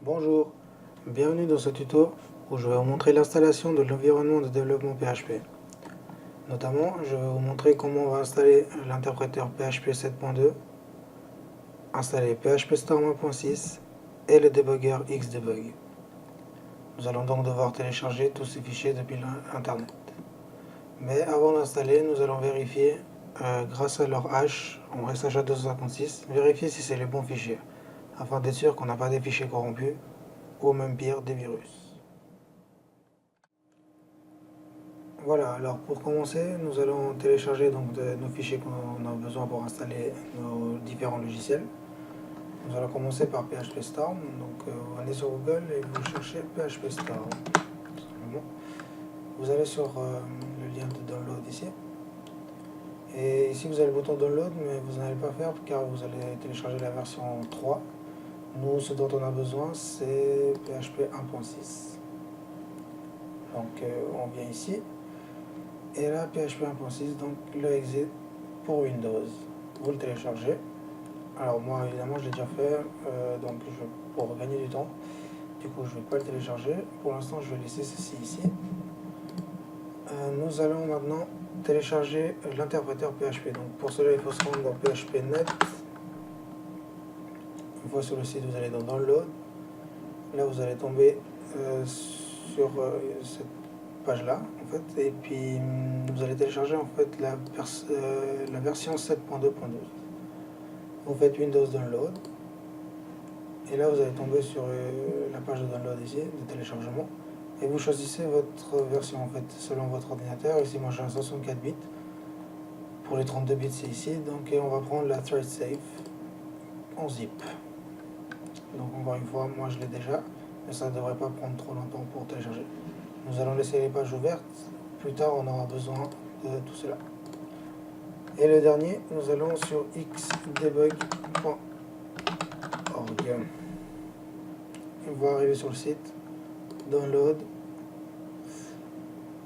Bonjour, bienvenue dans ce tuto où je vais vous montrer l'installation de l'environnement de développement PHP. Notamment, je vais vous montrer comment on va installer l'interpréteur PHP 7.2, installer PHP Storm 1.6 et le debugger Xdebug. Nous allons donc devoir télécharger tous ces fichiers depuis Internet. Mais avant d'installer, nous allons vérifier, grâce à leur hash, en SHA 256, vérifier si c'est les bons fichiers, afin d'être sûr qu'on n'a pas des fichiers corrompus, ou même pire, des virus. Voilà, alors pour commencer, nous allons télécharger donc nos fichiers qu'on a besoin pour installer nos différents logiciels. Nous allons commencer par PHP Storm, donc vous allez sur Google et vous cherchez PHP Storm, tout simplement. Vous allez sur le lien de download ici. Et ici vous avez le bouton download, mais vous n'allez pas faire car vous allez télécharger la version 3. Nous, ce dont on a besoin, c'est PHP 1.6. Donc on vient ici. Et là, PHP 1.6, donc le exit pour Windows. Vous le téléchargez. Alors moi, évidemment, je l'ai déjà fait, donc pour gagner du temps. Du coup, je ne vais pas le télécharger. Pour l'instant, je vais laisser ceci ici. Nous allons maintenant télécharger l'interpréteur PHP. Donc pour cela, il faut se rendre dans PHP.net. Une fois sur le site, vous allez dans Download. Là, vous allez tomber sur cette page-là, en fait, et puis vous allez télécharger en fait la version 7.2.12. Vous faites Windows Download, et là vous allez tomber sur la page de download ici, de téléchargement, et vous choisissez votre version en fait, selon votre ordinateur. Ici moi j'ai un 64 bits, pour les 32 bits c'est ici, donc et on va prendre la thread safe en zip. Donc encore une fois, moi je l'ai déjà, mais ça ne devrait pas prendre trop longtemps pour télécharger. Nous allons laisser les pages ouvertes, plus tard on aura besoin de tout cela. Et le dernier, nous allons sur xdebug.org. On va arriver sur le site, download,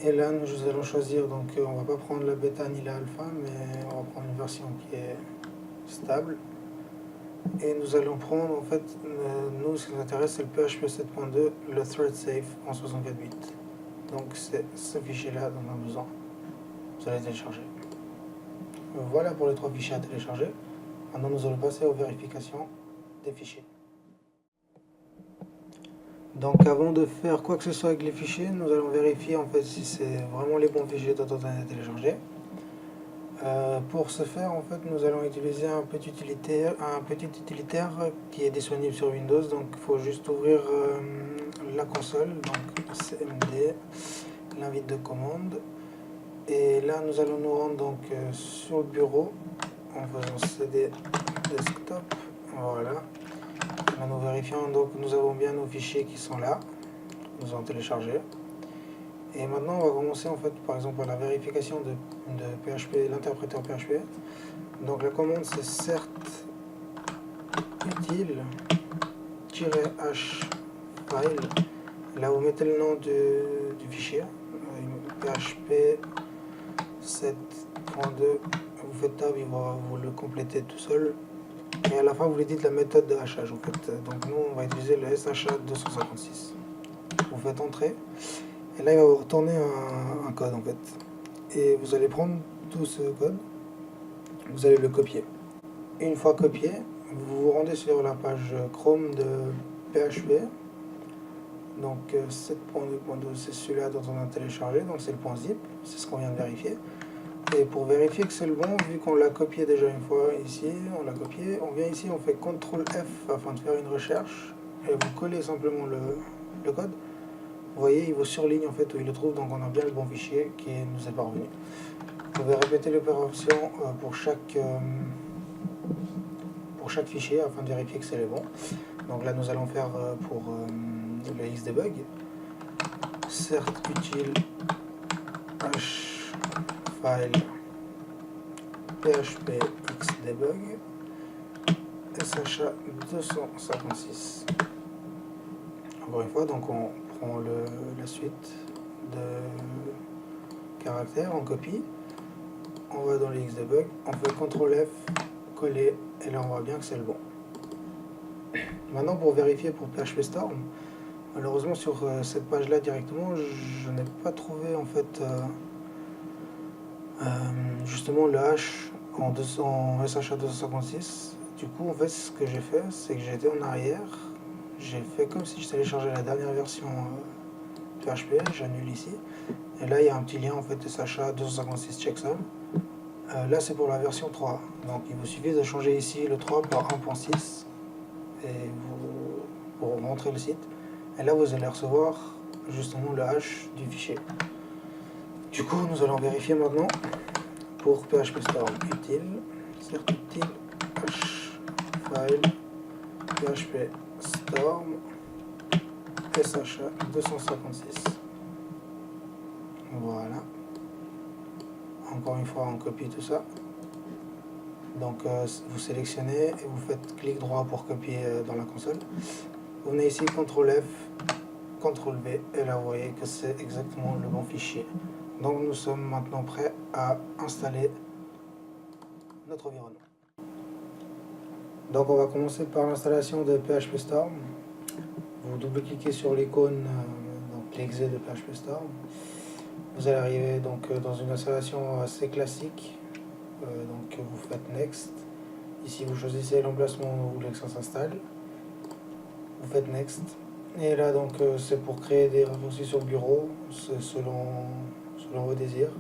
et là nous allons choisir, donc on va pas prendre la bêta ni la alpha, mais on va prendre une version qui est stable. Et nous allons prendre, en fait, nous ce qui nous intéresse c'est le PHP 7.2, le thread safe en 64 bits. Donc c'est ce fichier-là dont on a besoin. Vous allez télécharger. Voilà pour les 3 fichiers à télécharger. Maintenant nous allons passer aux vérifications des fichiers. Donc avant de faire quoi que ce soit avec les fichiers, nous allons vérifier en fait si c'est vraiment les bons fichiers dont on a téléchargé. Pour ce faire, en fait, nous allons utiliser un petit utilitaire qui est disponible sur Windows. Donc il faut juste ouvrir la console, donc cmd, l'invite de commande. Et là nous allons nous rendre donc sur le bureau en faisant cd desktop. Voilà. Là nous vérifions, donc nous avons bien nos fichiers qui sont là. Nous allons télécharger. Et maintenant on va commencer en fait par exemple par la vérification de PHP, l'interpréteur PHP. Donc la commande c'est cert util-h file. Là vous mettez le nom du fichier, PHP 7.2, vous faites tab, il va vous le compléter tout seul. Et à la fin vous lui dites la méthode de hachage en fait. Donc nous on va utiliser le SHA 256. Vous faites entrer. Et là il va vous retourner un code en fait. Et vous allez prendre tout ce code, vous allez le copier. Une fois copié, vous vous rendez sur la page Chrome de PHP. Donc 7.2.12 c'est celui-là dont on a téléchargé, donc c'est le point zip, c'est ce qu'on vient de vérifier. Et pour vérifier que c'est le bon, vu qu'on l'a copié déjà une fois ici, on l'a copié, on vient ici, on fait CTRL F afin de faire une recherche, et vous collez simplement le code. Vous voyez, il vous surligne en fait où il le trouve, donc on a bien le bon fichier qui nous est parvenu. Vous pouvez répéter l'opération pour chaque fichier afin de vérifier que c'est le bon. Donc là nous allons faire pour le Xdebug, cert util h file php xdebug sha 256. Encore une fois, donc on prend la suite de caractères, on copie, on va dans le Xdebug, on fait CTRL F, coller, et là on voit bien que c'est le bon. Maintenant, pour vérifier pour PHP Storm, malheureusement sur cette page-là directement, je n'ai pas trouvé en fait justement le hash en SHA 256. Du coup, en fait, ce que j'ai fait, c'est que j'ai été en arrière, j'ai fait comme si je téléchargeais la dernière version PHP, j'annule ici, et là il y a un petit lien en fait SHA 256 checksum. Là c'est pour la version 3, donc il vous suffit de changer ici le 3 par 1.6 et vous rentrez le site, et là vous allez recevoir justement le hash du fichier. Du coup nous allons vérifier maintenant pour PHP Storm utile, cert utile hash file PHP Storm SHA 256. Voilà. Encore une fois, on copie tout ça. Donc, vous sélectionnez et vous faites clic droit pour copier dans la console. Vous venez ici, CTRL F, CTRL V, et là vous voyez que c'est exactement le bon fichier. Donc, nous sommes maintenant prêts à installer notre environnement. Donc, on va commencer par l'installation de PHP Storm. Vous double-cliquez sur l'icône, donc l'exé de PHP Storm. Vous allez arriver donc dans une installation assez classique, donc vous faites Next. Ici vous choisissez l'emplacement où vous voulez que ça s'installe. Vous faites Next. Et là donc c'est pour créer des raccourcis sur le bureau, selon vos désirs.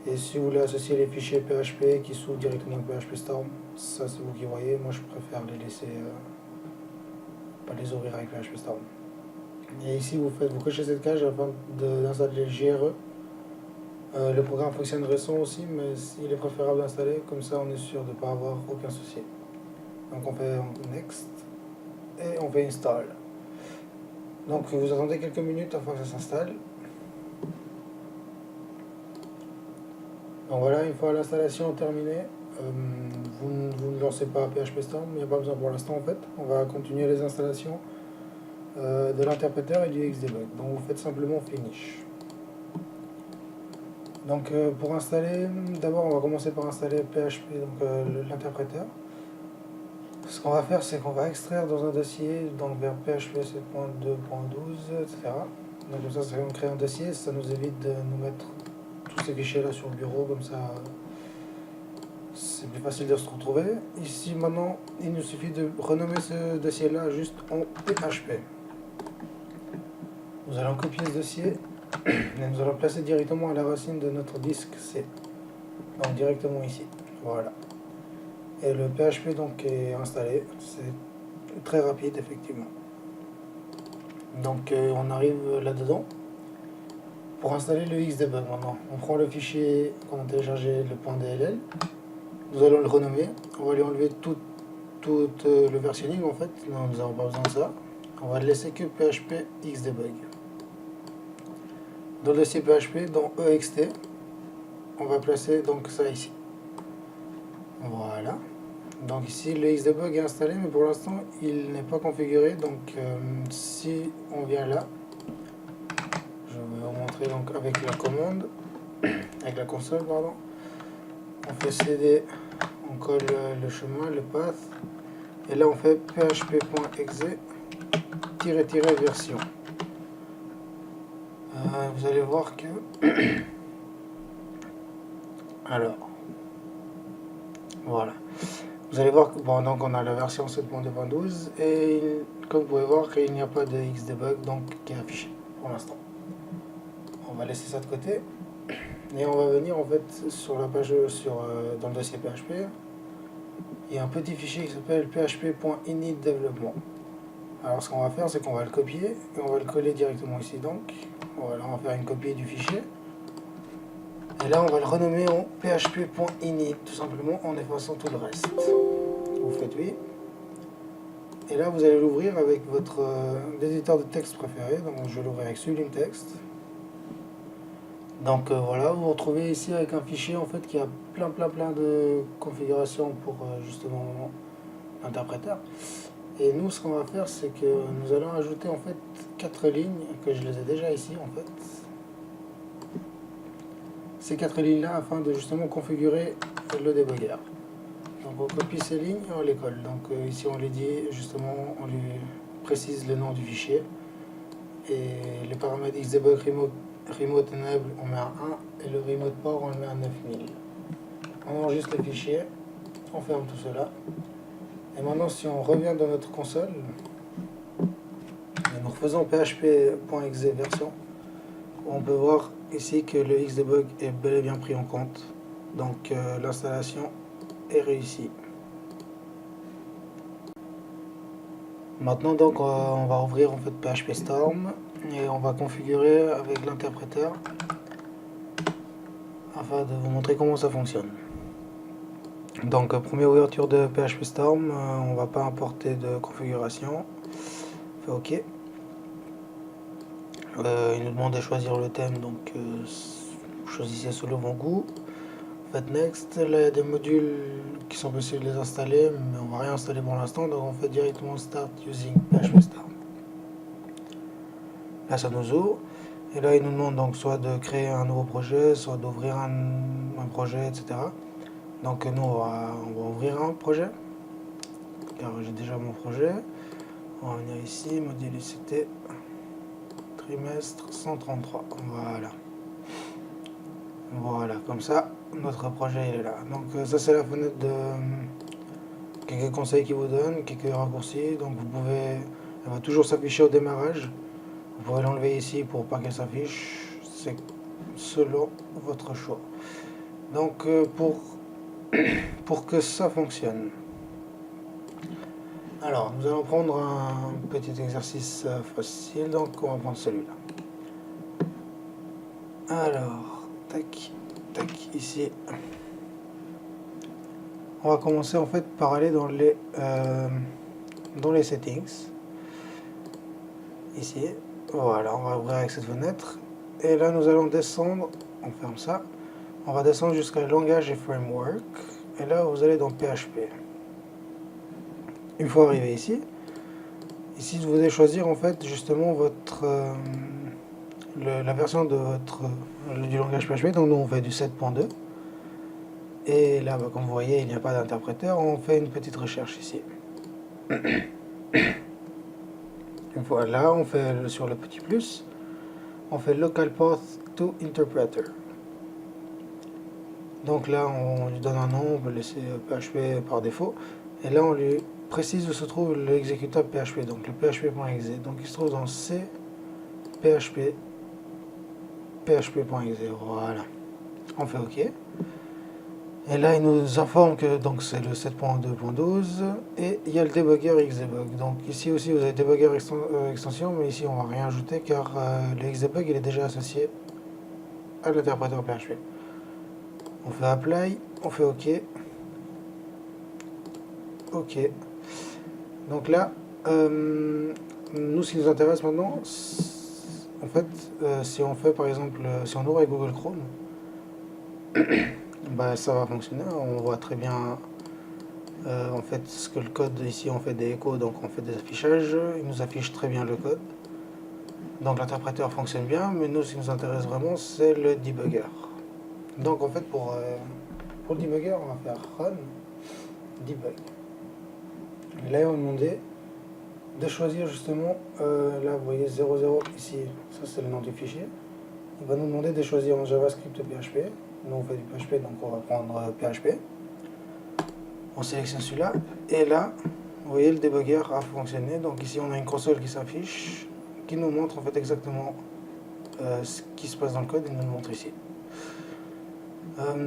Et si vous voulez associer les fichiers PHP qui s'ouvrent directement avec PHP Storm, ça c'est vous qui voyez. Moi je préfère les laisser, pas les ouvrir avec PHP Storm. Et ici vous cochez cette case afin d'installer le JRE. Le programme fonctionne récent aussi, mais il est préférable d'installer, comme ça on est sûr de ne pas avoir aucun souci. Donc on fait Next et on fait Install. Donc vous attendez quelques minutes afin que ça s'installe. Donc voilà, une fois l'installation terminée, vous ne lancez pas PHP Storm, il n'y a pas besoin pour l'instant en fait. On va continuer les installations de l'interpréteur et du Xdebug. Donc vous faites simplement Finish. Donc pour installer, d'abord on va commencer par installer PHP, donc l'interpréteur. Ce qu'on va faire, c'est qu'on va extraire dans un dossier, donc vers PHP 7.2.12, etc. Donc comme ça va créer un dossier, ça nous évite de nous mettre tous ces fichiers là sur le bureau, comme ça c'est plus facile de se retrouver. Ici maintenant, il nous suffit de renommer ce dossier là juste en PHP. Nous allons copier ce dossier et nous allons placer directement à la racine de notre disque C. Donc directement ici. Voilà. Et le PHP donc est installé. C'est très rapide effectivement. Donc on arrive là-dedans. Pour installer le Xdebug maintenant, on prend le fichier qu'on a téléchargé, le .dll. Nous allons le renommer. On va lui enlever tout le versionning en fait. Non, nous n'avons pas besoin de ça. On va laisser que PHP Xdebug. Dans le dossier PHP, dans EXT, on va placer donc ça ici. Voilà. Donc ici le Xdebug est installé, mais pour l'instant il n'est pas configuré. Donc si on vient là, je vais vous montrer donc avec la commande, avec la console pardon. On fait cd, on colle le chemin, le path, et là on fait php.exe -version. Vous allez voir que alors voilà, vous allez voir que bon, donc on a la version 7.2.12 et comme vous pouvez voir il n'y a pas de Xdebug donc qui est affiché pour l'instant. On va laisser ça de côté et on va venir en fait sur la page dans le dossier PHP. Il y a un petit fichier qui s'appelle php.initDevelopment. Alors ce qu'on va faire, c'est qu'on va le copier et on va le coller directement ici. Donc voilà, on va faire une copie du fichier. Et là on va le renommer en php.init, tout simplement en effaçant tout le reste. Vous faites oui. Et là vous allez l'ouvrir avec votre éditeur de texte préféré. Donc je vais l'ouvrir avec Sublime Text. Donc voilà, vous vous retrouvez ici avec un fichier en fait qui a plein de configurations pour justement l'interpréteur. Et nous ce qu'on va faire, c'est que nous allons ajouter en fait 4 lignes, que je les ai déjà ici en fait. Ces 4 lignes là afin de justement configurer le débugger. Donc on copie ces lignes et on les colle. Donc ici on les dit justement, on lui précise le nom du fichier. Et les paramètres Xdebug remote enable on met à 1 et le remote port on le met à 9000. On enregistre le fichier, on ferme tout cela. Et maintenant si on revient dans notre console, et nous refaisons php.exe version, on peut voir ici que le Xdebug est bel et bien pris en compte. Donc l'installation est réussie. Maintenant donc on va ouvrir en fait PHP Storm et on va configurer avec l'interpréteur afin de vous montrer comment ça fonctionne. Donc première ouverture de PHP Storm, on va pas importer de configuration. On fait OK. Il nous demande de choisir le thème, donc choisissez selon vos goûts. Faites Next. Là il y a des modules qui sont possibles de les installer, mais on va rien installer pour l'instant, donc on fait directement Start using PHP Storm. Là ça nous ouvre, et là il nous demande donc soit de créer un nouveau projet, soit d'ouvrir un projet, etc. Donc nous on va ouvrir un projet, car j'ai déjà mon projet. On va venir ici, module ICT, trimestre 133, voilà, comme ça notre projet il est là. Donc ça c'est la fenêtre de quelques conseils qu'il vous donne, quelques raccourcis. Donc elle va toujours s'afficher au démarrage. Vous pouvez l'enlever ici pour pas qu'elle s'affiche, c'est selon votre choix. Donc pour que ça fonctionne, alors nous allons prendre un petit exercice facile, donc on va prendre celui-là. Alors, tac, tac, ici. On va commencer en fait par aller dans les settings. Ici, voilà, on va ouvrir avec cette fenêtre. Et là nous allons descendre, on ferme ça. On va descendre jusqu'à langage et framework. Et là vous allez dans PHP. Une fois arrivé ici, vous allez choisir en fait justement la version de du langage PHP. Donc nous on fait du 7.2. Et là, comme vous voyez, il n'y a pas d'interpréteur. On fait une petite recherche ici. Voilà, on fait sur le petit plus, on fait local path to interpreter. Donc là, on lui donne un nom, on peut laisser PHP par défaut. Et là, on lui précise où se trouve l'exécutable PHP, donc le php.exe. Donc il se trouve dans C php php.exe. Voilà. On fait OK. Et là, il nous informe que donc c'est le 7.2.12 et il y a le debugger Xdebug. Donc ici aussi, vous avez debugger extension, mais ici, on va rien ajouter car le Xdebug il est déjà associé à l'interpréteur PHP. On fait Apply, on fait OK. OK. Donc là, nous, ce qui nous intéresse maintenant, en fait, si on fait par exemple, si on ouvre avec Google Chrome, bah, ça va fonctionner. On voit très bien en fait ce que le code ici, on fait des échos, donc on fait des affichages. Il nous affiche très bien le code. Donc l'interpréteur fonctionne bien, mais nous, ce qui nous intéresse vraiment, c'est le debugger. Donc en fait, pour le debugger, on va faire run debug. Et là, on va demander de choisir justement, là vous voyez 00 ici, ça c'est le nom du fichier. Il va nous demander de choisir en JavaScript PHP. Nous on fait du PHP, donc on va prendre PHP. On sélectionne celui-là, et là, vous voyez le debugger a fonctionné. Donc ici on a une console qui s'affiche, qui nous montre en fait exactement ce qui se passe dans le code, il nous le montre ici.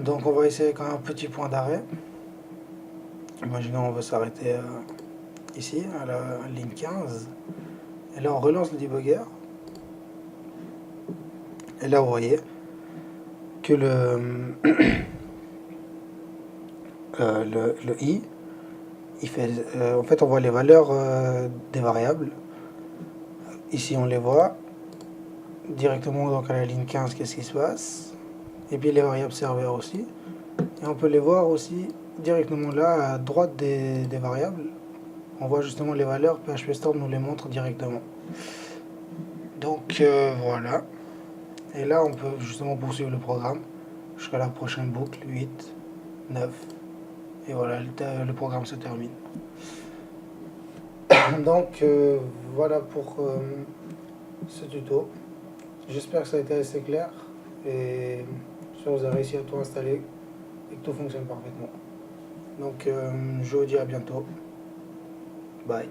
Donc on va essayer avec un petit point d'arrêt. Imaginons on veut s'arrêter ici, à la ligne 15. Et là on relance le debugger. Et là vous voyez que le i, il fait, en fait on voit les valeurs des variables. Ici on les voit directement donc à la ligne 15, qu'est-ce qui se passe. Et puis les variables serveurs aussi. Et on peut les voir aussi directement là à droite des variables. On voit justement les valeurs, PHP Storm nous les montre directement. Donc voilà. Et là on peut justement poursuivre le programme jusqu'à la prochaine boucle, 8, 9, Et voilà, le programme se termine. Donc voilà pour ce tuto. J'espère que ça a été assez clair et que vous avez réussi à tout installer et que tout fonctionne parfaitement. Donc je vous dis à bientôt. Bye.